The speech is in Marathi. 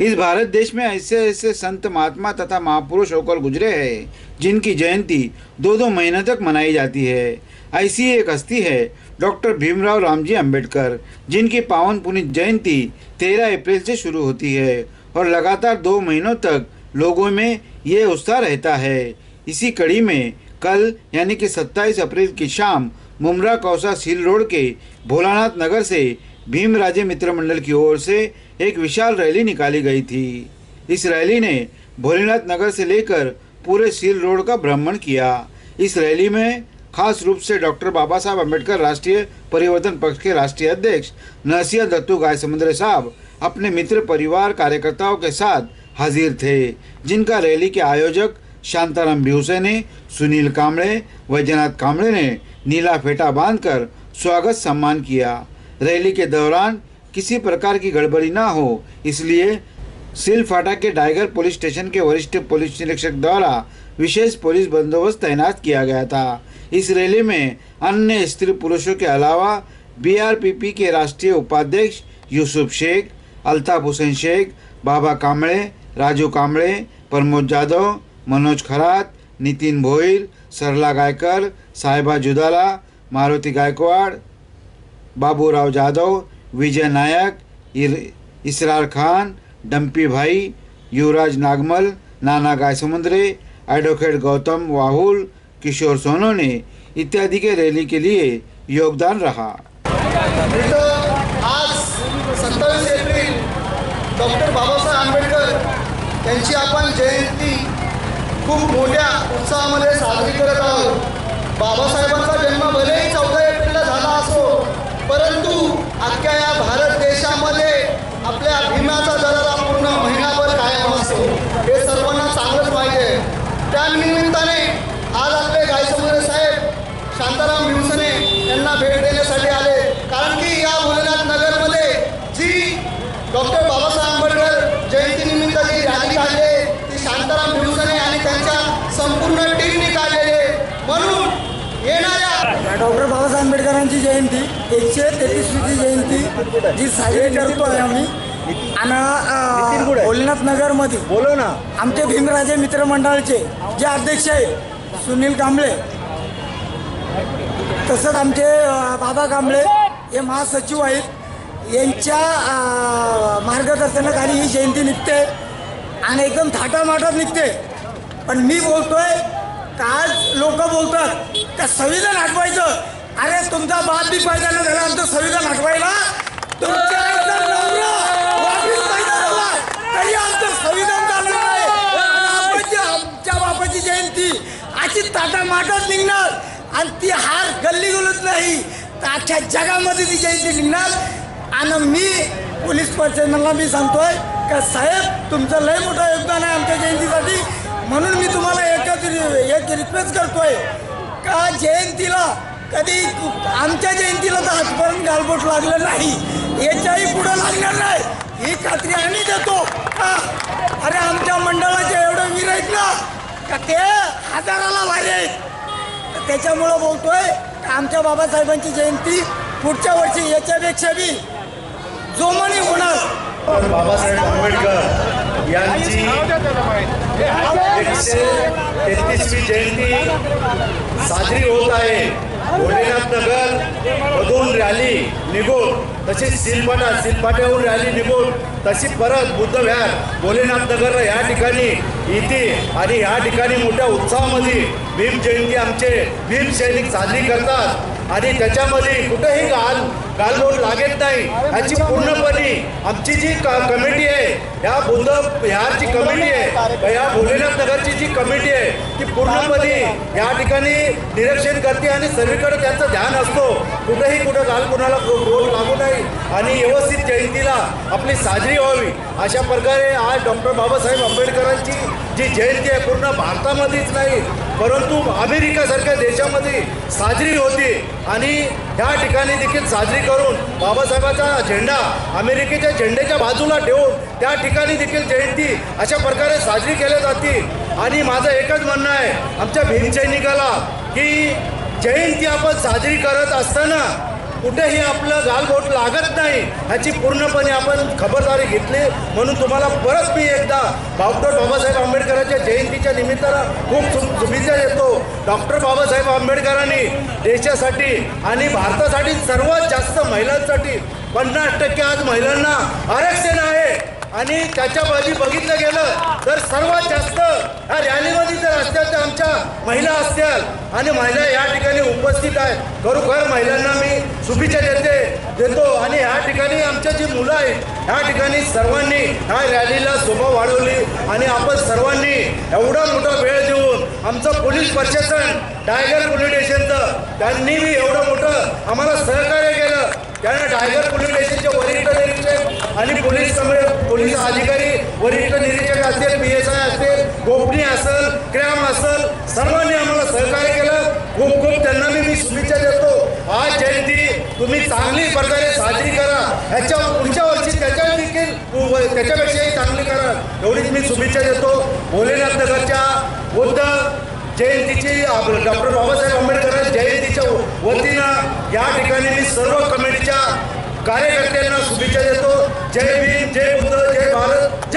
इस भारत देश में ऐसे ऐसे संत महात्मा तथा महापुरुष होकर गुजरे हैं जिनकी जयंती दो दो महीने तक मनाई जाती है। ऐसी एक हस्ती है डॉक्टर भीमराव रामजी अंबेडकर, जिनकी पावन पुनीत जयंती 13 अप्रैल से शुरू होती है और लगातार 2 महीनों तक लोगों में ये उत्साह रहता है। इसी कड़ी में कल यानी कि 27 अप्रैल की शाम मुमरा कौसा सील रोड के भोलानाथ नगर से भीम राजे मित्र मंडल की ओर से एक विशाल रैली निकाली गई थी। इस रैली ने भोलेनाथ नगर से लेकर पूरे सील रोड का भ्रमण किया। इस रैली में खास रूप से डॉक्टर बाबा साहब अम्बेडकर राष्ट्रीय परिवर्तन पक्ष के राष्ट्रीय अध्यक्ष नरसिंह दत्तू गायसमुद्रे साहब अपने मित्र परिवार कार्यकर्ताओं के साथ हाजिर थे, जिनका रैली के आयोजक शांताराम भिवसे ने, सुनील कांबळे, वैजनाथ कांबळे ने नीला फेटा बांधकर स्वागत सम्मान किया। रैली के दौरान किसी प्रकार की गड़बड़ी ना हो, इसलिए सील फाटा के टाइगर पुलिस स्टेशन के वरिष्ठ पुलिस निरीक्षक द्वारा विशेष पुलिस बंदोबस्त तैनात किया गया था। इस रैली में अन्य स्त्री पुरुषों के अलावा बीआरपीपी के राष्ट्रीय उपाध्यक्ष यूसुफ शेख, अल्ताफ हुसैन शेख, बाबा कांबळे, राजू कांबळे, प्रमोद जाधव, मनोज खरात, नितिन भोईर, सरला गायकर, साहिबा जुदाला, मारुति गायकवाड़, बाबूराव जाधव, विजय नायक, इसरार खान, डंपी भाई, युवराज नागमल, नाना गायसमुद्रे, एडवोकेट गौतम वाहुल, किशोर सोनोने इत्यादि के रैली के लिए योगदान रहा। आज 27 एप्रिल डॉक्टर बाबासाहेब आंबेडकर यांची आपण जयंती खूप मोठ्या उत्साहामध्ये साजरी करत आहोत। बाबासाहेबांचा जन्म भलेही 14 एप्रिलला झाला असो, परंतु अख्ख्या या भारत देशामध्ये आपल्या भीमाचा दरारा पूर्ण महिनाभर कायम असतो, हे सर्वांना चांगलंच माहिती आहे। त्या निमित्ताने आज आपले गायसमुद्रे साहेब शांताराम भिवसने यांना भेट देण्यासाठी आले, कारण की या भोलेनाथ नगरमध्ये जी डॉक्टर बाबासाहेब आंबेडकर जयंतीनिमित्त जी रॅली काढली ती शांताराम भिवसने आणि त्यांच्या संपूर्ण टीमने काढलेली आहे। म्हणून येणाऱ्या डॉक्टर बाबासाहेब आंबेडकरांची जयंती 133वी जयंती जी साजरी करतोय आम्ही आणि भोलेनाथ नगरमध्ये बोलो ना आमचे भीमराजे मित्रमंडळाचे जे अध्यक्ष आहेत सुनील कांबळे, तसंच आमचे बाबा कांबळे हे महासचिव आहेत, यांच्या मार्गदर्शनाखाली ही जयंती निघते आणि एकदम थाटामाटात निघते। पण मी बोलतोय का आज लोक बोलतात का संविधान हटवायचं, अरे तुमचा बाप भी पैदा न झाला आमचं संविधान हटवायला, तुमच्या तरी आमचं संविधान झालं नाही। आमच्या बापाची जयंती अशी ताटामाटात निघणार आणि ती हार गल्ली गुलत नाही तर अख्ख्या जगामध्ये ती जयंती निघणार। आणि मी पोलीस प्रशासनाला मी सांगतोय का साहेब तुमचं लय मोठं योगदान आहे आमच्या जयंतीसाठी, म्हणून मी तुम्हाला एक रिक्वेस्ट करतोय का जयंतीला कधी आमच्या जयंतीला तर आजपर्यंत गालबोट लागलं नाही, याच्याही पुढं लागणार नाही ही खात्री आम्ही देतो। अरे आमच्या मंडळाचे एवढे वीर आहेत ना का ते हजाराला वारे आहेत, त्याच्यामुळं बोलतोय का आमच्या बाबासाहेबांची जयंती पुढच्या वर्षी याच्यापेक्षा बी जोमाने होणार। बाबासाहेब आंबेडकर यांची 133वी जयंती साजरी होत आहे। भोलेनाथ नगर मधून रॅली निघून तशीच सिलपाट्याहून रॅली निघून तशी परत बुद्धविहार भोलेनाथ नगरला या ठिकाणी येते आणि या ठिकाणी मोठ्या उत्साहामध्ये भीम जयंती आमचे भीम सैनिक साजरी करतात आणि त्याच्यामध्ये कुठेही गालबोट लागत नाही। याची पूर्णपणे आमची जी कमिटी आहे, या बुद्ध विहारची कमिटी आहे, या भोलेनाथ नगरची जी कमिटी आहे ती पूर्णपणे या ठिकाणी निरीक्षण करते आणि सर्वीकडे त्यांचं ध्यान असतो, कुठेही गाल कोणाला बोट लागू नये आणि व्यवस्थित जयंतीला आपली साजरी व्हावी अशा प्रकारे आज डॉक्टर बाबासाहेब आंबेडकरांची जी जयंती आहे पूर्ण भारतामध्येच नाही परंतु अमेरिकासारख्या देशामध्ये साजरी होती आणि या ठिकाणी देखील साजरी करून बाबासाहेबांचा झेंडा अमेरिकेच्या झेंड्याच्या बाजूला ठेवून त्या ठिकाणी देखील जयंती अशा प्रकारे साजरी केली जाते। आणि माझं एकच म्हणणं आहे आमच्या भीमसैनिकाला की जयंती आपण साजरी करत असताना कुठेही आपलं गालबोट लागत नाही ह्याची पूर्णपणे आपण खबरदारी घेतली. म्हणून तुम्हाला परत मी एकदा डॉक्टर बाबासाहेब आंबेडकरांच्या जयंतीच्या निमित्तानं खूप शुभेच्छा देतो. डॉक्टर बाबासाहेब आंबेडकरांनी देशासाठी आणि भारतासाठी सर्वात जास्त महिलांसाठी 50% आज महिलांना आरक्षण आहे. आणि त्याच्या बाजू बघितलं गेलं तर सर्वात जास्त ह्या रॅलीमध्ये जर असत्या तर आमच्या महिला असत्याल आणि महिला या ठिकाणी उपस्थित आहेत. खरोखर महिलांना मी शुभेच्छा देतो. आणि ह्या ठिकाणी आमच्या जी मुलं आहेत ह्या ठिकाणी सर्वांनी ह्या रॅलीला शोभा वाढवली आणि आपण सर्वांनी एवढा मोठा वेळ देऊन आमचं पोलीस प्रशासन टायगर पोलीस स्टेशनचं त्यांनी बी एवढं मोठं आम्हाला सहकार्य केलं. त्यानं टायगर पोलीस स्टेशनचे वरिष्ठ निरीक्षक आणि पोलीस अधिकारी वरिष्ठ निरीक्षक असतील, PSI असतील, गोपनीय असेल, क्रॅम असेल, सर्वांनी आम्हाला सहकार्य केलं. खूप खूप त्यांना मी शुभेच्छा देतो. आज जयंती तुम्ही चांगली प्रकारे साजरी करा. ह्याच्या पुढच्या वर्षी त्याच्यापेक्षाही चांगली करा एवढीच मी शुभेच्छा देतो. भोलेनाथ नगरच्या बुद्ध जयंतीची डॉक्टर बाबासाहेब आंबेडकर जयंतीच्या वतीनं या ठिकाणी मी सर्व कमिटीच्या कार्यकर्त्यांना शुभेच्छा देतो. जय भीम, जय बुद्ध, जय भारत.